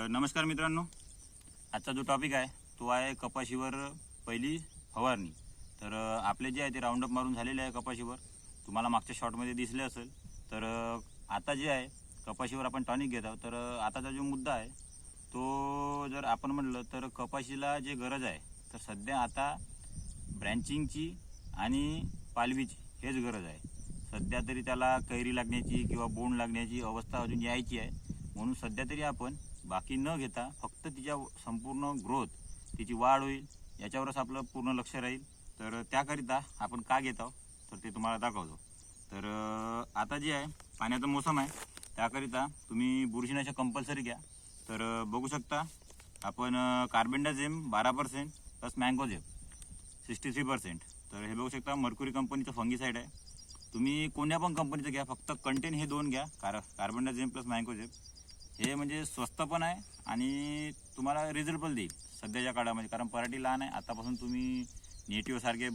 नमस्कार मित्रांनो, आजचा जो टॉपिक आहे तो आहे कपाशीवर पहिली फवारणी। तर आपले जे आहे ते राऊंडअप मारून झालेले आहे कपाशीवर, तुम्हाला मागच्या शॉटमध्ये दिसले असेल। तर आता जे आहे कपाशीवर आपण टॉनिक घेत आहोत। तर आताचा जो मुद्दा आहे तो जर आपण म्हटलं तर कपाशीला जे गरज आहे तर सध्या आता ब्रँचिंगची आणि पालवीची हेच गरज आहे। सध्या तरी त्याला कैरी लागण्याची किंवा बोंड लागण्याची अवस्था अजून यायची आहे, म्हणून सध्या तरी आपण बाकी न घेता फक्त तिच्या संपूर्ण ग्रोथ, तिची वाढ होईल याच्यावरच आपलं पूर्ण लक्ष राहील। तर त्याकरिता आपण काय घेत आहोत तर ते तुम्हाला दाखवतो। तर आता जे आहे पाण्याचा मोसम आहे, त्याकरिता तुम्ही बुरशीनाशक कंपल्सरी घ्या। तर बघू शकता आपण कार्बेंडाझेम 12% प्लस मँगोझेब 63%। तर हे बघू शकता मर्क्युरी कंपनीचं फंगीसाईड आहे, तुम्ही कोणत्या पण कंपनीचं घ्या, फक्त कंटेन हे दोन घ्या। कार्बेंडाझेम प्लस मँगोझेब हे म्हणजे स्वस्त पण आहे आणि तुम्हाला रिझल्ट पण देईल सध्याच्या काळामध्ये। कारण पराठी लहान आहे, आतापासून तुम्ही नेटिव्ह सारखे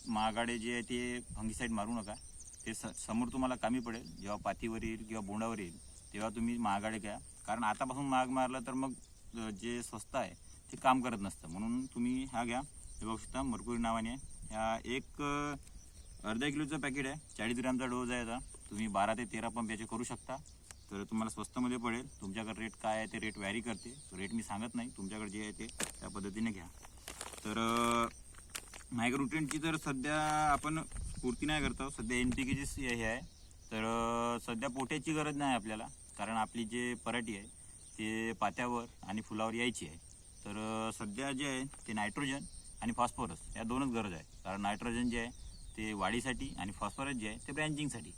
महागाडे जे आहे ते फंगीसाईड मारू नका, ते समोर तुम्हाला कामी पडेल। जेव्हा पातीवर येईल किंवा बोंडावर येईल तेव्हा तुम्ही महागाडे घ्या, कारण आतापासून महाग मारलं तर मग जे स्वस्त आहे ते काम करत नसतं। म्हणून तुम्ही हा घ्या, हे बघू शकता मर्क्युरी नावाने। ह्या एक अर्धा किलोचं पॅकेट आहे, 40 ग्रॅमचा डोज आहे याचा। तुम्ही 12 ते 13 पंप याचे करू शकता, तर तुम्हाला स्वस्तमध्ये पडेल। तुमच्याकडे रेट काय आहे ते रेट व्हॅरी करते, रेट मी सांगत नाही, तुमच्याकडे जे आहे ते त्या पद्धतीने घ्या। तर मायक्रोन्यूट्रिएंटची तर सध्या आपण पूर्ती नाही करतो, सध्या NPKची हे आहे। तर सध्या पोट्याची गरज नाही आपल्याला, कारण आपली जे पराठी आहे ते पात्यावर आणि फुलावर यायची आहे। तर सध्या जे आहे ते नायट्रोजन आणि फॉस्फरस या दोनच गरज आहे, कारण नायट्रोजन जे आहे ते वाढीसाठी आणि फॉस्फरस जे आहे ते ब्रँचिंगसाठी।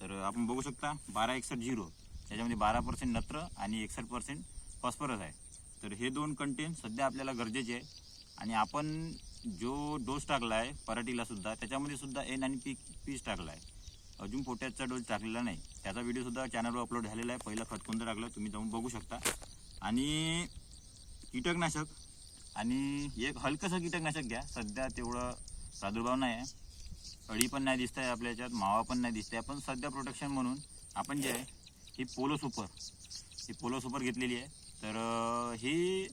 तर आपण बघू शकता 1261-0 त्याच्यामध्ये 12% नत्र आणि 61% फॉस्फरस आहे। तर हे दोन कंटेन सध्या आपल्याला गरजेचे आहे। आणि आपण जो डोस टाकला आहे पराठीला सुद्धा, त्याच्यामध्ये सुद्धा N आणि P टाकला आहे, अजून पोटॅशचा डोस टाकलेला नाही। त्याचा व्हिडिओसुद्धा चॅनलवर अपलोड झालेला आहे, पहिलं खत कोणतं टाकलं तुम्ही जाऊन बघू शकता। आणि कीटकनाशक आणि एक हलकंसं कीटकनाशक घ्या, सध्या तेवढं प्रादुर्भाव नाही आहे, अळी पण नाही दिसत आहे आपल्या याच्यात, मावा पण नाही दिसत आहे। पण सध्या प्रोटेक्शन म्हणून आपण जे आहे ही पोलो सुपर घेतलेली आहे। तर ही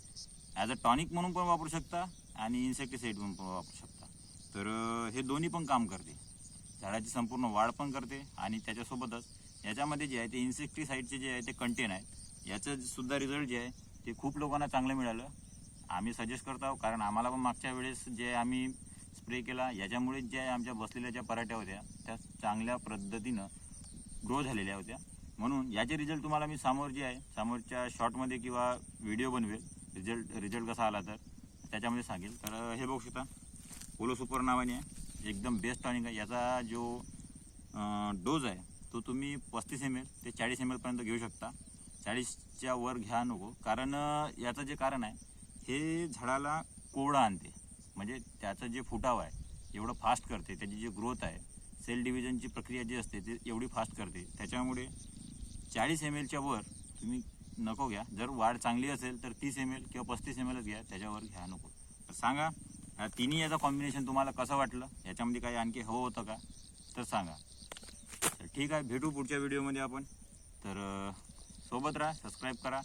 ॲज अ टॉनिक म्हणून पण वापरू शकता आणि इन्सेक्टिसाईड म्हणून पण वापरू शकता। तर हे दोन्ही पण काम करते, झाडाची संपूर्ण वाढ पण करते आणि त्याच्यासोबतच याच्यामध्ये जे आहे ते इन्सेक्टिसाईडचे जे आहे ते कंटेन आहेत, याचं सुद्धा रिझल्ट जे आहे ते खूप लोकांना चांगलं मिळालं। आम्ही सजेस्ट करतो, कारण आम्हाला पण मागच्या वेळेस जे आम्ही स्प्रे केला याच्यामुळे जे आमच्या बसलेल्या ज्या पराठ्या होत्या त्या चांगल्या पद्धतीनं ग्रो झालेल्या होत्या। म्हणून याचे रिझल्ट तुम्हाला मी समोरच्या शॉर्टमध्ये किंवा व्हिडिओ बनवेल, रिझल्ट कसा आला तर त्याच्यामध्ये सांगेल। तर हे बघू शकता पोलो सुपर नावाने आहे, एकदम बेस्ट टॉनिक आहे। याचा जो डोज आहे तो तुम्ही 35 ml ते 40 ml पर्यंत घेऊ शकता, 40च्या वर घ्या नको। कारण याचं जे कारण आहे हे झाडाला कोवळा आणते, म्हणजे त्याचं जे फुटाव आहे एवढं फास्ट करते, त्याची जी ग्रोथ आहे सेल डिव्हिजनची प्रक्रिया जी असते ते एवढी फास्ट करते। त्याच्यामुळे 40 mlच्या वर तुम्ही नको घ्या, जर वाढ चांगली असेल तर 30 ml किंवा 35 mlच घ्या, त्याच्यावर घ्या नको। तर सांगा तिन्ही याचं कॉम्बिनेशन तुम्हाला कसं वाटलं, याच्यामध्ये काही आणखी हवं होतं का तर सांगा। तर ठीक आहे, भेटू पुढच्या व्हिडिओमध्ये आपण। तर सोबत राहा, सबस्क्राईब करा।